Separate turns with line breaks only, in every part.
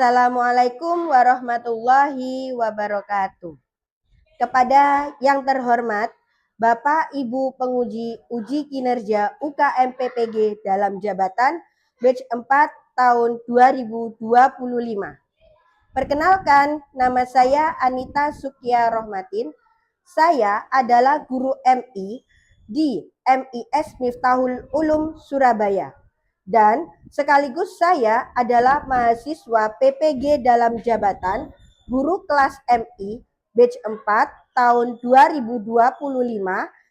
Assalamualaikum warahmatullahi wabarakatuh. Kepada yang terhormat Bapak Ibu penguji uji kinerja UKM PPG dalam jabatan batch 4 tahun 2025. Perkenalkan, nama saya Anita Sukia Rohmatin. Saya adalah guru MI di MIS Miftahul Ulum Surabaya. Dan sekaligus saya adalah mahasiswa PPG dalam jabatan guru kelas MI batch 4 tahun 2025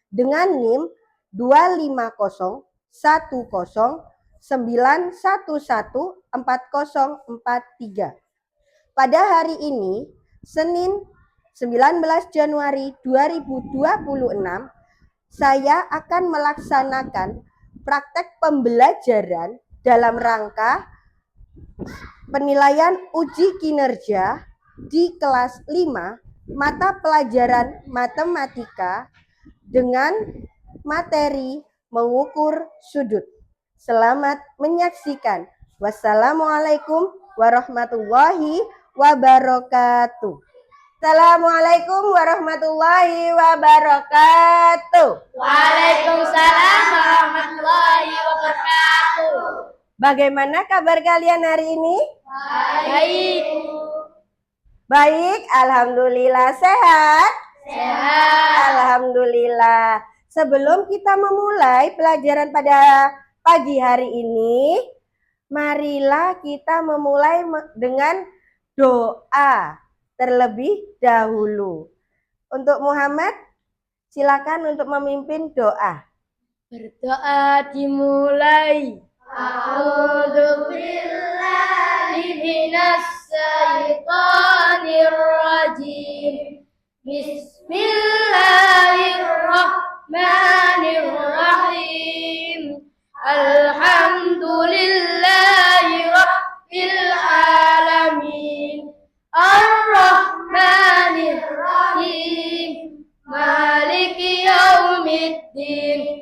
dengan NIM 25010911404 Pada hari ini, Senin 19 Januari 2026, saya akan melaksanakan praktek pembelajaran dalam rangka penilaian uji kinerja di kelas 5 mata pelajaran matematika dengan materi mengukur sudut. Selamat menyaksikan. Wassalamualaikum warahmatullahi wabarakatuh. Assalamualaikum warahmatullahi wabarakatuh.
Waalaikumsalam warahmatullahi wabarakatuh.
Bagaimana kabar kalian hari ini?
Baik.
Baik, alhamdulillah. Sehat?
Sehat.
Alhamdulillah. Sebelum kita memulai pelajaran pada pagi hari ini, marilah kita memulai dengan doa terlebih dahulu. Untuk Muhammad, silakan untuk memimpin doa.
Berdoa dimulai. A'udzu billahi minas syaitonir rajim. Bismillahirrahmanirrahim. Alhamdulillahi rabbil alamin. Ar-Rahmanir-Rahim. Maliki yaumiddin.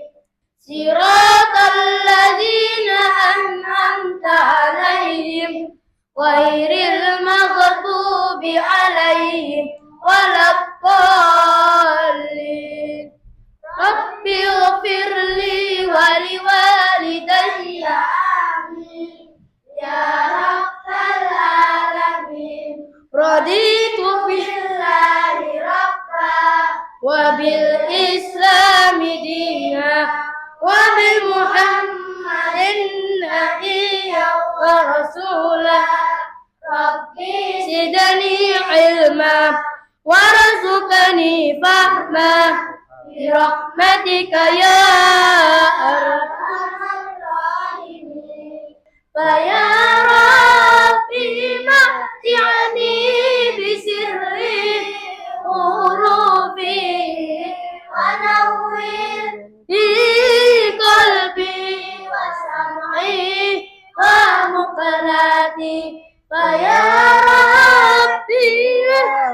Siratal ladzina an'amta 'alaihim ghairil maghdubi 'alaihim waladdallin. Rabbi ighfirli wa liwalidayya. Amin. Ya rabbal alamin. Raditu billahi rabba wa bil islami dina wa bil muhammadin nabiyya wa rasulah. Rabbi zidni ilma warzuqni fahma bi rahmatika ya arhamar rahimin. Ya Rabbi ma'ti'ani bisirri hurufi wa nawwir bi qalbi wa sam'i wa muqallati. Ya Rabbi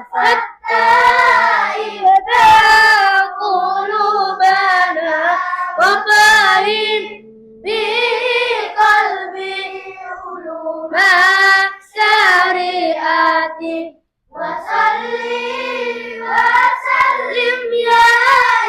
fattahi qulubana wa fahim bi qalbi uluma syariati. Wa salli wa sallim ya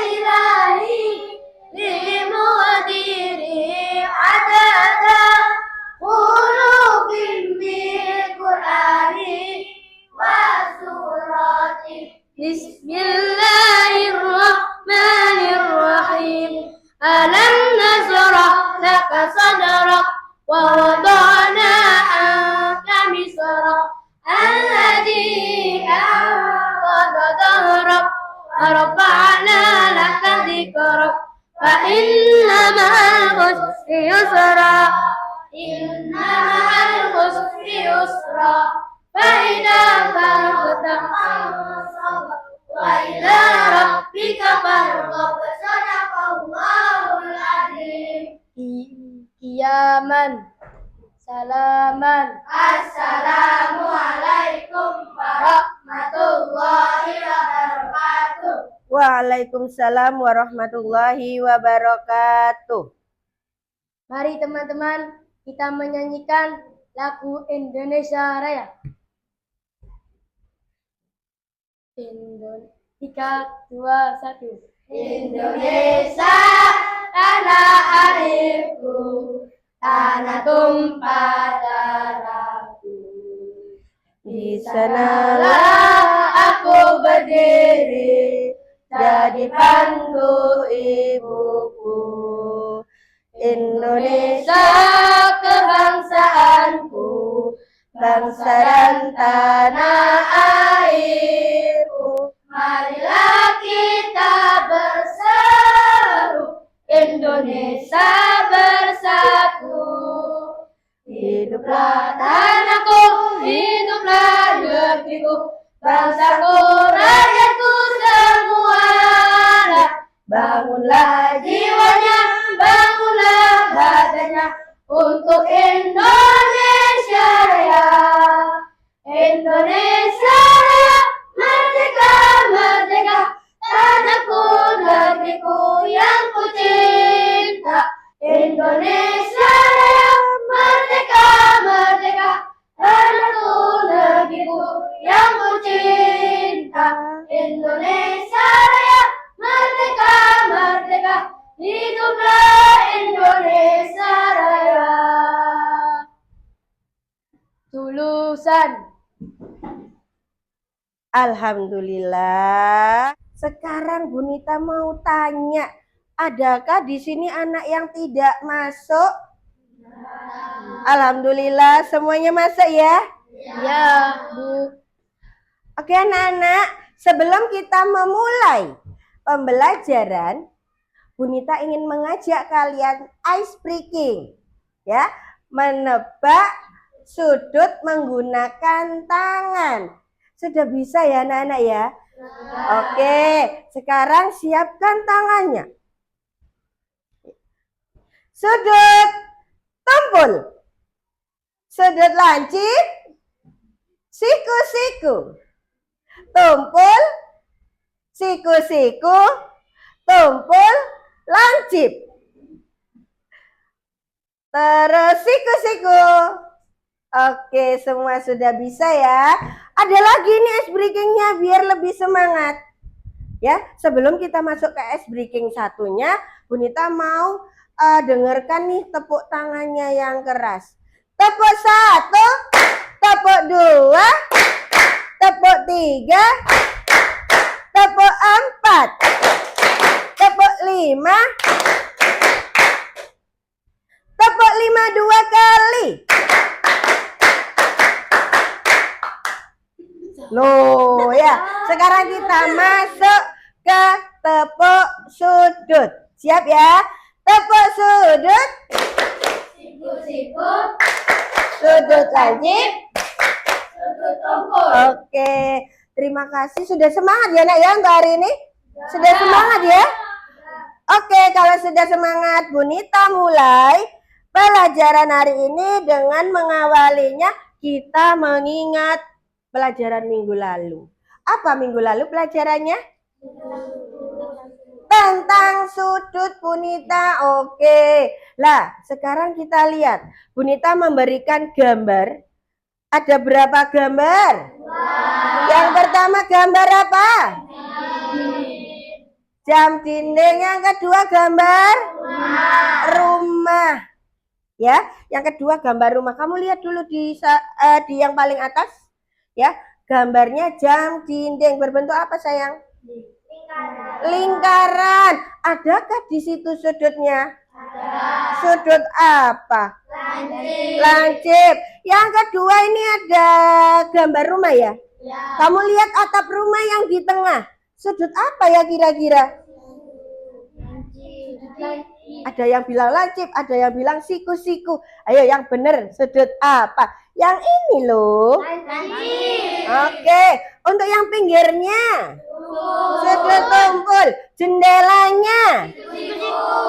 ilahi li mudiri adada qulubim bil qur'ani wa surati. Bismillahirrahmanirrahim. Alam nasrah laka sadrak wa wada'na anka misrak alladhi anqadha dhahrak wa rafa'na laka dhikrak fa inna ma'al usri yusra. Inna ma'al usri yusra. Fa idza faragta fansab wa ila rabbika farghab. Sadaqallahul azim. Qiyaman. Salaman. Assalamualaikum warahmatullahi wabarakatuh.
Waalaikumsalam warahmatullahi wabarakatuh.
Mari teman-teman kita menyanyikan lagu Indonesia Raya. Tiga, dua, satu. Indonesia, tanah airku, tanah tumpah darahku.
Di sanalah aku berdiri, jadi pandu ibuku. Indonesia kebangsaanku, bangsa dan tanah airku.
Marilah kita berseru, Indonesia bersatu. Hiduplah tanahku, hiduplah negeriku, bangsaku, rakyatku semuanya. Bangunlah jiwanya, bangunlah badannya untuk Indonesia Raya. Indonesia Raya, merdeka, merdeka, tanahku, negeriku yang ku cinta. Indonesia Raya, merdeka, merdeka, tanahku, negeriku yang ku cinta. Indonesia Raya, merdeka, merdeka, hiduplah Indonesia Raya. Tulusan.
Alhamdulillah. Sekarang Bu Nita mau tanya, adakah di sini anak yang tidak masuk? Alhamdulillah, semuanya masuk ya?
Ya, Bu.
Oke anak-anak, sebelum kita memulai pembelajaran, Bu Nita ingin mengajak kalian ice breaking, ya, menebak sudut menggunakan tangan. Sudah bisa ya anak-anak ya? Oke, sekarang siapkan tangannya. Sudut tumpul, sudut lancip, siku-siku, tumpul, siku-siku, tumpul, lancip. Terus siku-siku. Oke, semua sudah bisa ya. Ada lagi nih ice breakingnya biar lebih semangat. Ya, sebelum kita masuk ke ice breaking satunya, Bu Nita mau dengarkan nih tepuk tangannya yang keras. Tepuk 1, tepuk 2, tepuk 3, tepuk 4, tepuk 5, tepuk 5 2 kali. Loh ya, sekarang kita masuk ke tepuk sudut. Siap ya? Tepuk sudut,
Siku-siku,
sudut lancip.
sudut tumpul.
Oke, terima kasih. Sudah semangat ya nak ya untuk hari ini? Sudah semangat ya? Oke, kalau sudah semangat, Bu Nita mulai pelajaran hari ini dengan mengawalinya kita mengingat pelajaran minggu lalu. Apa minggu lalu pelajarannya? Tentang sudut Bu Nita. Oke. Lah, sekarang kita lihat. Bu Nita memberikan gambar. Ada berapa gambar? Yang pertama gambar apa? Jam dinding. Yang kedua gambar rumah. Ya, yang kedua gambar rumah. Kamu lihat dulu di yang paling atas. Ya, gambarnya jam dinding. Berbentuk apa sayang? Lingkaran. Adakah di situ sudutnya? Sudut apa? Lancip. Yang kedua ini ada gambar rumah ya? Kamu lihat atap rumah yang di tengah. Sudut apa ya kira-kira? Ada yang bilang lancip, ada yang bilang siku-siku. Ayo yang benar, sudut apa? Yang ini loh. Oke, untuk yang pinggirnya. Sudut tumpul. Jendelanya.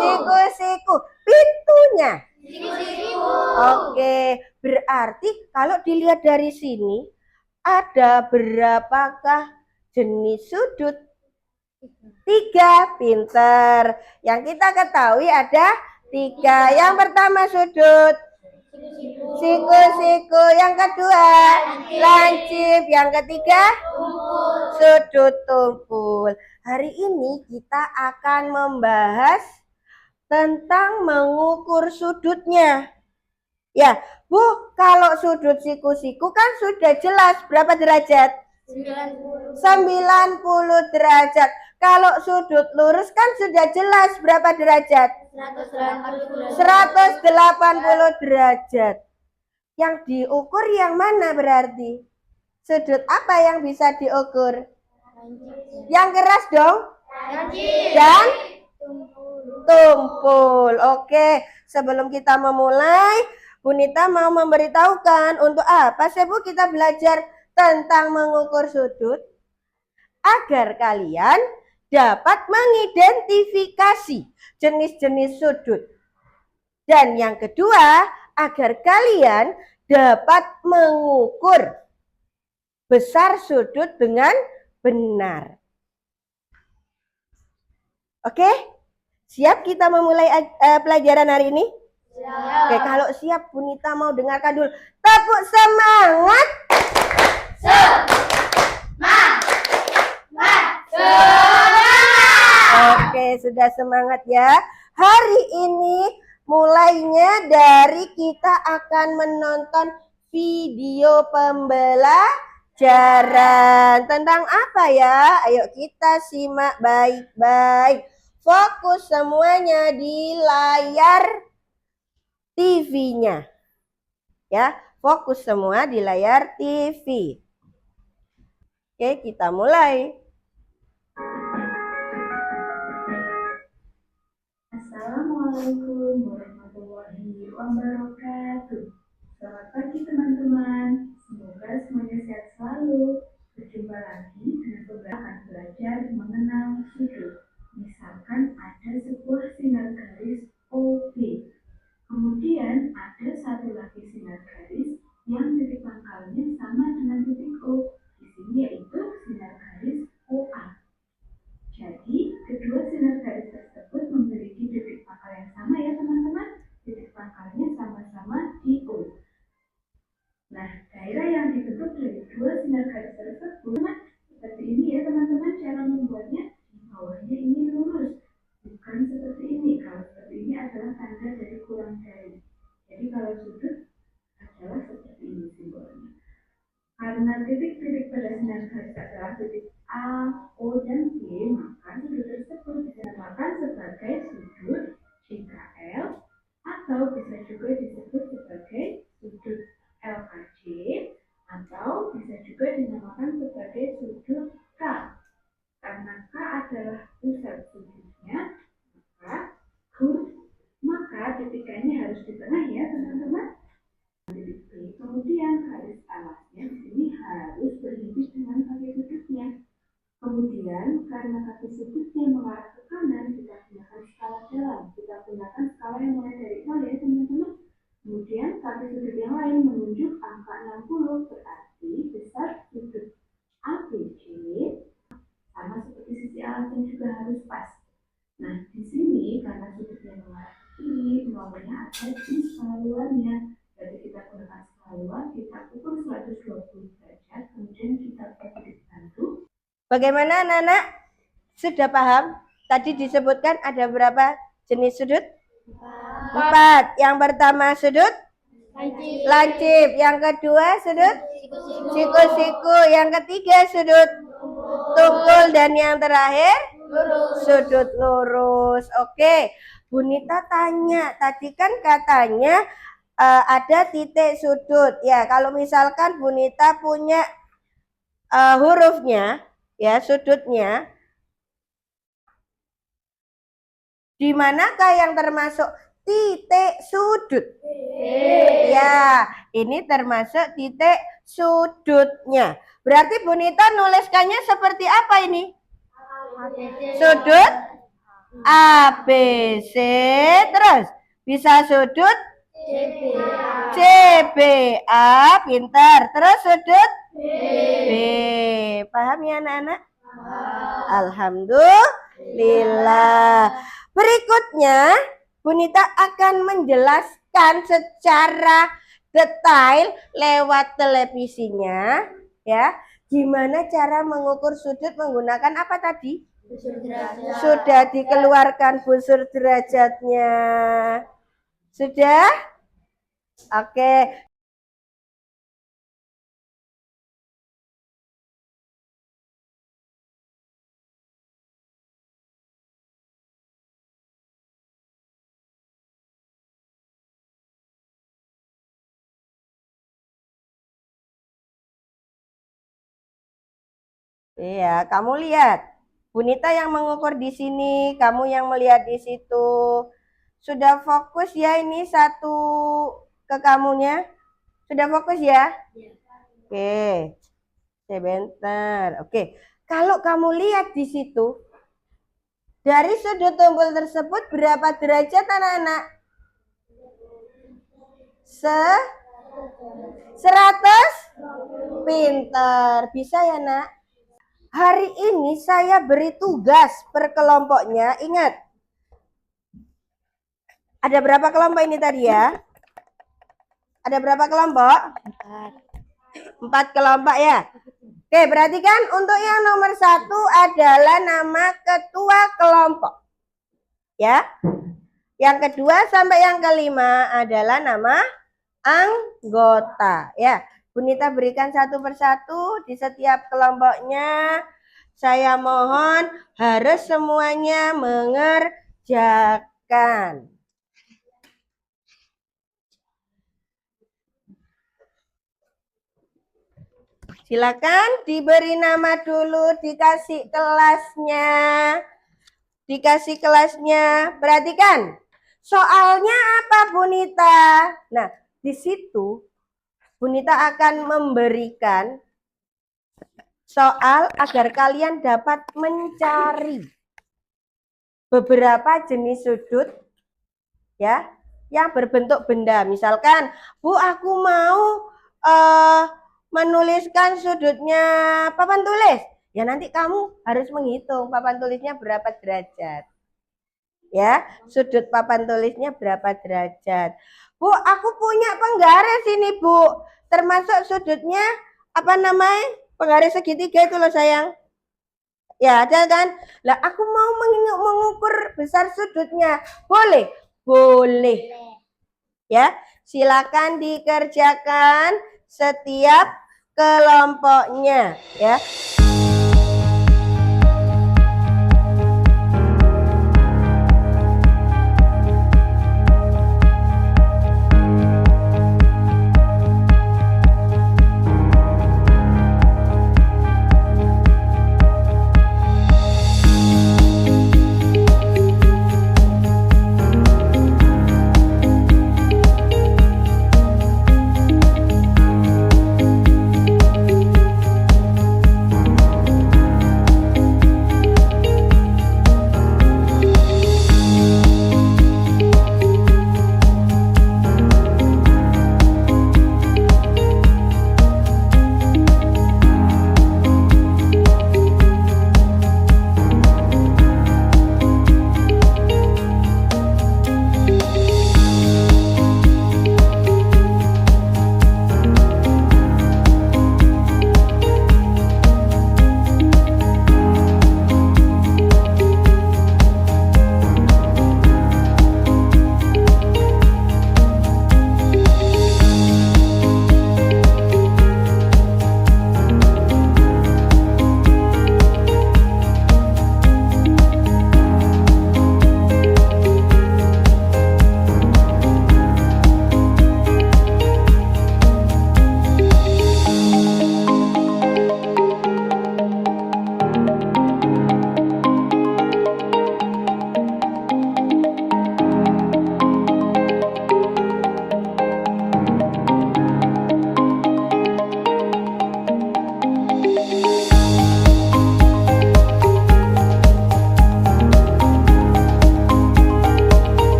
Siku-siku. Pintunya. Oke, berarti kalau dilihat dari sini, ada berapakah jenis sudut? 3, pinter. Yang kita ketahui ada 3. Yang pertama sudut Siku-siku. Yang kedua, lancip. Yang ketiga, sudut tumpul. Hari ini kita akan membahas tentang mengukur sudutnya. Ya, Bu, kalau sudut siku-siku kan sudah jelas berapa derajat? 90 derajat. Kalau sudut lurus kan sudah jelas berapa derajat? 180 derajat. Yang diukur yang mana berarti? Sudut apa yang bisa diukur? Yang keras dong? Dan tumpul. Oke, sebelum kita memulai, Bu Nita mau memberitahukan untuk apa sih Bu kita belajar tentang mengukur sudut? Agar kalian dapat mengidentifikasi jenis-jenis sudut. Dan yang kedua, agar kalian dapat mengukur besar sudut dengan benar. Oke? Siap kita memulai pelajaran hari ini?
Siap.
Oke, kalau siap Bu Nita mau dengarkan dulu. Tepuk semangat. Oke, sudah semangat ya. Hari ini mulainya dari kita akan menonton video pembelajaran. Tentang apa ya? Ayo kita simak baik-baik. Fokus semuanya di layar TV-nya. Ya, fokus semua di layar TV. Oke, kita mulai.
Assalamualaikum warahmatullahi wabarakatuh. Selamat pagi teman-teman. Semoga semuanya sehat selalu. Berjumpa lagi dengan akan belajar mengenal sudut. Misalkan ada sebuah sinar garis OB. Kemudian ada satu lagi sinar garis yang titik pangkalnya sama dengan titik O. Di sini yaitu sinar garis OA. Jadi, kedua sinar garis tersebut memiliki titik pangkal yang sama ya teman-teman. Titik pangkalnya sama-sama di O. Nah, daerah yang dibentuk dari dua sinar garis tersebut seperti ini ya teman-teman cara membuatnya. Di bawahnya ini lurus, bukan seperti ini. Kalau seperti ini adalah tanda dari kurang dari. Jadi kalau sudut adalah seperti ini simbolnya. Karena titik-titik pada sinar garis adalah titik A, O, dan B, maka sudut tersebut dinamakan sebagai sudut JKL atau bisa juga disebut sebagai sudut LKJ atau bisa juga dinamakan sebagai sudut K. Karena K adalah pusat sudutnya, maka titiknya harus di tengah ya teman-teman. Kemudian garis alasnya di sini harus berhenti dengan kaki sudutnya. Kemudian karena kaki sudutnya mengarah ke kanan, kita gunakan skala dalam. Kita gunakan skala yang mulai dari 0 ya teman-teman. Kemudian kaki sudut yang lain menunjuk angka 60, berarti besar sudut ABC sama seperti sisi alasnya juga harus pas. Nah di sini karena sudutnya mengarah ke kiri, nolnya ada di skala luarnya. Jadi kita gunakan skala luar, kita ukur 120 derajat, kemudian kita beri bantu.
Bagaimana anak-anak? Sudah paham? Tadi disebutkan ada berapa jenis sudut? 4. Yang pertama sudut lancip. Yang kedua sudut siku-siku. Yang ketiga sudut tumpul. Dan yang terakhir sudut lurus. Oke, Bu Nita tanya. Tadi kan katanya ada titik sudut. Ya, kalau misalkan Bu Nita punya hurufnya, ya sudutnya, di manakah yang termasuk titik sudut? Ya, ini termasuk titik sudutnya. Berarti Bu Nita nuliskannya seperti apa ini? Sudut ABC, terus bisa sudut CBA, pintar. Terus sudut B. Paham ya anak-anak? Alhamdulillah. Berikutnya, Bu Nita akan menjelaskan saksikan secara detail lewat televisinya ya. Gimana cara mengukur sudut menggunakan apa tadi? Sudah dikeluarkan busur derajatnya. Sudah? Oke. Iya, kamu lihat. Bunita yang mengukur di sini, kamu yang melihat di situ. Sudah fokus ya ini satu ke kamunya? Sudah fokus ya? Oke. Sebentar. Oke. Kalau kamu lihat di situ, dari sudut tumpul tersebut berapa derajat anak-anak? 100? Pintar. Bisa ya, Nak? Hari ini saya beri tugas per kelompoknya. Ingat, ada berapa kelompok ini tadi ya? Ada berapa kelompok? 4 kelompok ya. Oke, perhatikan untuk yang nomor 1 adalah nama ketua kelompok. Ya. Yang kedua sampai yang kelima adalah nama anggota. Ya. Bunita berikan satu persatu di setiap kelompoknya. Saya mohon harus semuanya mengerjakan. Silakan diberi nama dulu, dikasih kelasnya. Dikasih kelasnya. Perhatikan. Soalnya apa, Bunita? Nah, di situ Bunita akan memberikan soal agar kalian dapat mencari beberapa jenis sudut ya yang berbentuk benda. Misalkan, Bu, aku mau menuliskan sudutnya papan tulis. Ya nanti kamu harus menghitung papan tulisnya berapa derajat. Ya, sudut papan tulisnya berapa derajat. Bu, aku punya penggaris ini, Bu. Termasuk sudutnya apa namanya? Penggaris segitiga itu loh, sayang. Ya, ada kan? Lah, aku mau mengukur besar sudutnya. Boleh? Boleh. Ya, silakan dikerjakan setiap kelompoknya, ya.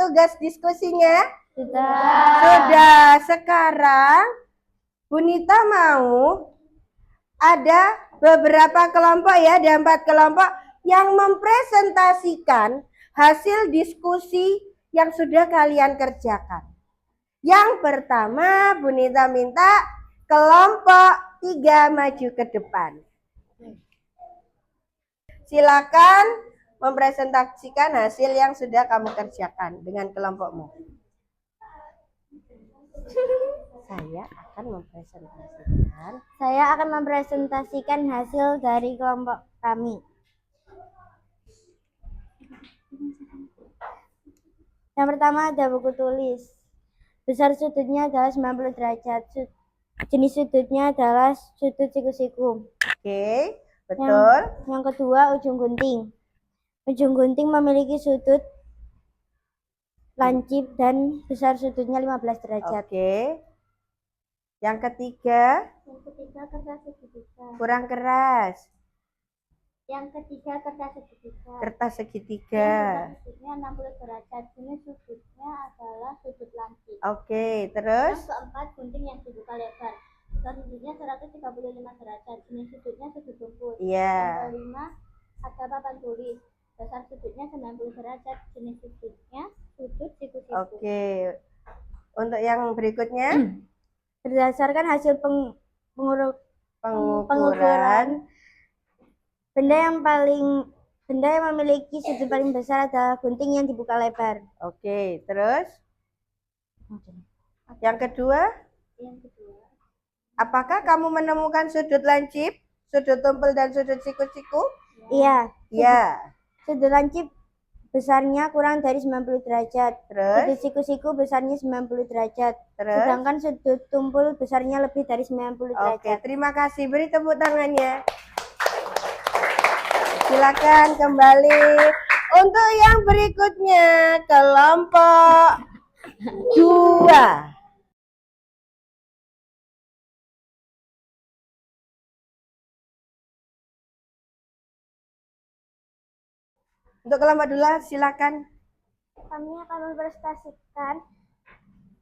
tugas diskusinya?
Sudah.
Sudah. Sekarang Bunita mau ada beberapa kelompok ya, ada 4 kelompok yang mempresentasikan hasil diskusi yang sudah kalian kerjakan. Yang pertama, Bunita minta kelompok 3 maju ke depan. Silakan mempresentasikan hasil yang sudah kamu kerjakan dengan kelompokmu.
Saya akan mempresentasikan hasil dari kelompok kami. Yang pertama ada buku tulis. Besar sudutnya adalah 90 derajat. Jenis sudutnya adalah sudut siku-siku.
Oke, betul.
Yang kedua ujung gunting. Ujung gunting memiliki sudut lancip dan besar sudutnya 15 derajat.
Oke. Yang ketiga,
kertas segitiga.
kurang keras.
Yang ketiga kertas segitiga.
Kertas segitiga.
Sudutnya 60 derajat. Jenis sudutnya adalah sudut lancip.
Oke, terus?
Yang keempat gunting yang dibuka lebar. Besar sudutnya 135 derajat. Jenis sudutnya sudut tumpul.
Iya.
Yang kelima ada papan tulis. Besar sudutnya 90 derajat. Jenis sudutnya sudut siku-siku.
Oke. Untuk yang berikutnya?
Berdasarkan hasil
Pengukuran.
Benda yang memiliki sudut paling besar adalah gunting yang dibuka lebar.
Oke, terus? Yang kedua?
Yang kedua,
Apakah kamu menemukan sudut lancip, sudut tumpul, dan sudut siku-siku?
iya,
Iya.
sudut lancip besarnya kurang dari 90 derajat.
Terus?
Sudut siku-siku besarnya 90 derajat.
Terus?
Sedangkan sudut tumpul besarnya lebih dari 90
Oke,
derajat.
terima kasih. Beri tepuk tangannya. Silakan kembali. Untuk yang berikutnya, kelompok 2. Untuk kelompok 2, silakan.
Kami akan mempresentasikan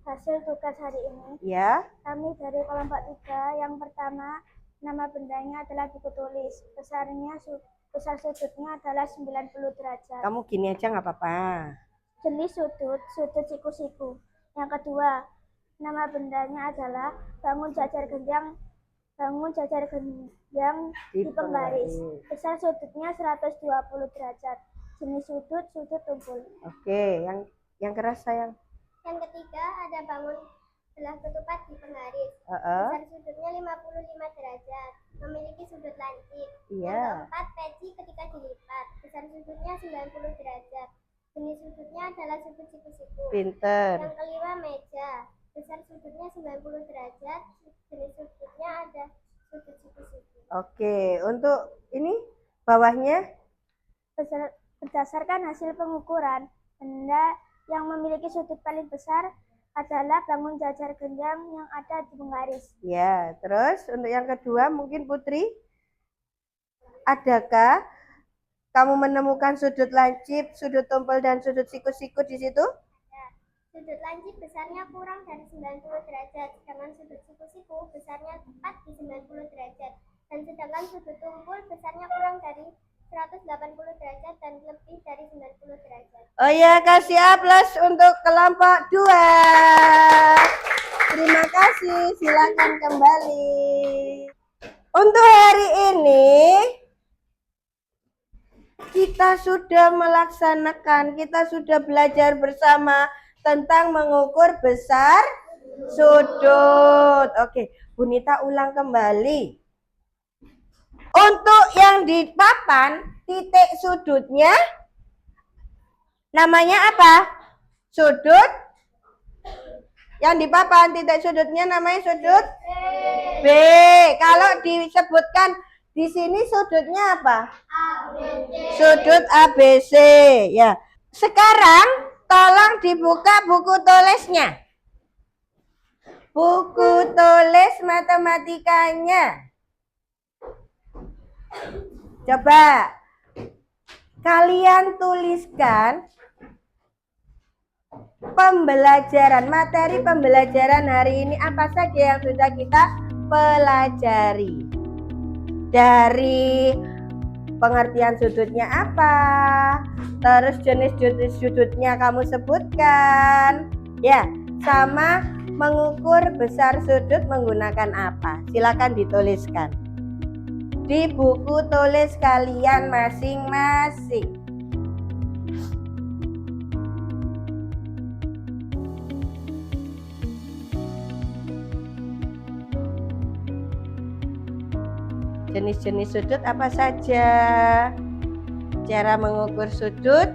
hasil tugas hari ini.
Ya.
Kami dari kelompok 3. Yang pertama, nama bendanya adalah buku tulis. Besar sudutnya adalah 90 derajat.
Kamu gini aja nggak apa-apa.
Jenis sudut siku-siku. Yang kedua, nama bendanya adalah bangun jajar genjang di penggaris. Besar sudutnya 120 derajat. Jenis sudut tumpul.
Oke, yang keras sayang.
Yang ketiga ada bangun belah ketupat di penggaris.
Heeh.
Besar sudutnya 55 derajat. Memiliki sudut lancip.
Iya.
Yang keempat peci ketika dilipat. Besar sudutnya 90 derajat. Jenis sudutnya adalah sudut siku-siku.
Pinter.
Yang kelima meja. Besar sudutnya 90 derajat. Jenis sudutnya ada sudut siku-siku.
Oke, untuk ini bawahnya?
Berdasarkan hasil pengukuran, benda yang memiliki sudut paling besar adalah bangun jajar genjang yang ada di penggaris.
Ya, terus untuk yang kedua mungkin Putri, adakah kamu menemukan sudut lancip, sudut tumpul, dan sudut siku-siku di situ?
Sudut lancip besarnya kurang dari 90 derajat, sedangkan sudut siku-siku besarnya tepat di 90 derajat, dan sedangkan sudut tumpul besarnya kurang dari 180 derajat dan lebih dari 90 derajat.
Oh ya, kasih aplaus untuk kelompok 2. Terima kasih, silakan kembali. Untuk hari ini kita sudah belajar bersama tentang mengukur besar sudut. Oke, Bunita ulang kembali. Untuk yang di papan, titik sudutnya namanya apa? Sudut. Yang di papan, titik sudutnya namanya sudut B. Kalau disebutkan di sini sudutnya apa? Sudut ABC. Ya. Sekarang tolong dibuka buku tulisnya. Buku tulis matematikanya. Coba kalian tuliskan pembelajaran. Materi pembelajaran hari ini apa saja yang sudah kita pelajari? Dari pengertian sudutnya apa? Terus jenis sudutnya kamu sebutkan. Ya, sama mengukur besar sudut menggunakan apa? Silakan dituliskan di buku tulis kalian masing-masing. Jenis-jenis sudut apa saja? Cara mengukur sudut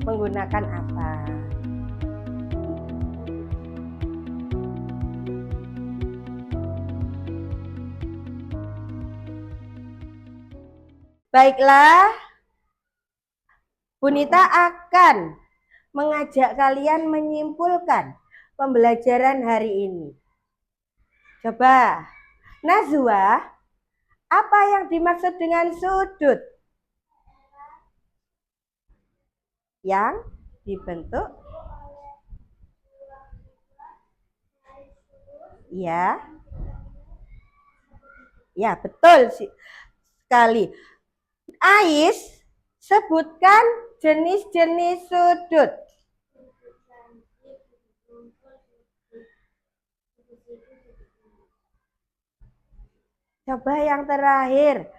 menggunakan apa? Baiklah, Bunita akan mengajak kalian menyimpulkan pembelajaran hari ini. Coba, Nazwa, apa yang dimaksud dengan sudut? Yang dibentuk? Ya. Ya, betul sekali. Ais, sebutkan jenis-jenis sudut. Coba yang terakhir.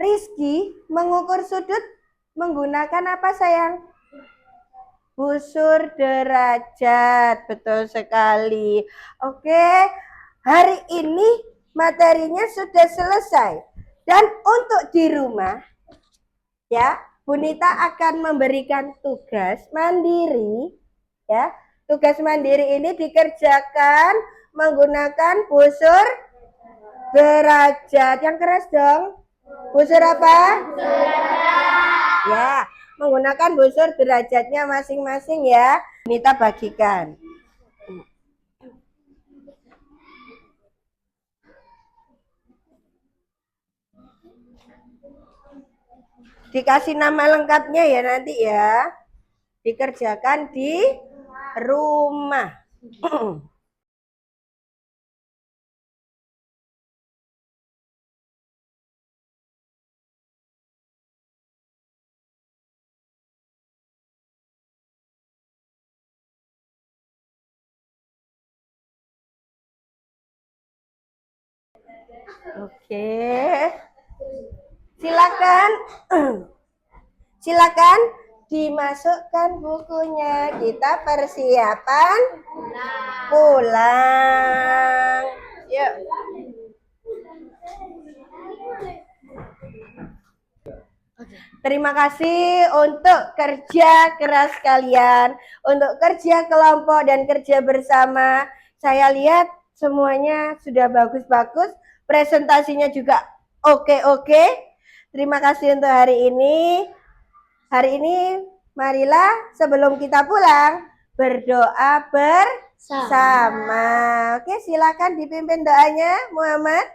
Rizky mengukur sudut menggunakan apa sayang? Busur derajat. Betul sekali. Oke, hari ini materinya sudah selesai. Dan untuk di rumah, ya, Bunita akan memberikan tugas mandiri. Ya, tugas mandiri ini dikerjakan menggunakan busur derajat. Yang keras dong. Busur apa? Ya, menggunakan busur derajatnya masing-masing ya. Bunita bagikan. Dikasih nama lengkapnya ya nanti ya. Dikerjakan di rumah. Oke. Silakan. Silakan dimasukkan bukunya. Kita persiapan pulang. Yuk. Terima kasih untuk kerja keras kalian, untuk kerja kelompok dan kerja bersama. Saya lihat semuanya sudah bagus-bagus, presentasinya juga oke-oke. Terima kasih untuk hari ini. Hari ini marilah sebelum kita pulang berdoa bersama. Oke, silakan dipimpin doanya, Muhammad.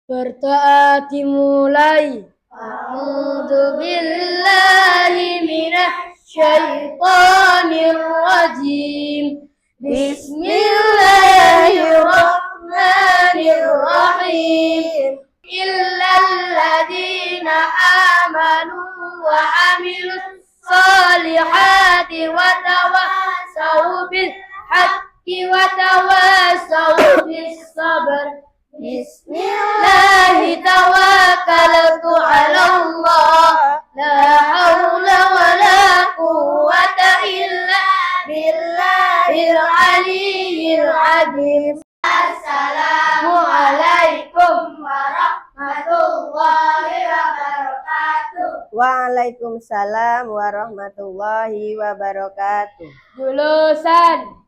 Berdoa dimulai. A'udzu billahi minasy syaithanir rajim. Bismillahirrahmanirrahim. Illal ladzina amanu wa amilus solihati wa tawassaw bil haqqi wa tawassaw bis sabr. Bismillahi tawakkaltu 'ala Allah, la haula wa la quwwata illa billahil aliyyil azim. Assalamualaikum warahmatullahi wabarakatuh.
Waalaikumsalam warahmatullahi wabarakatuh.
Jurusan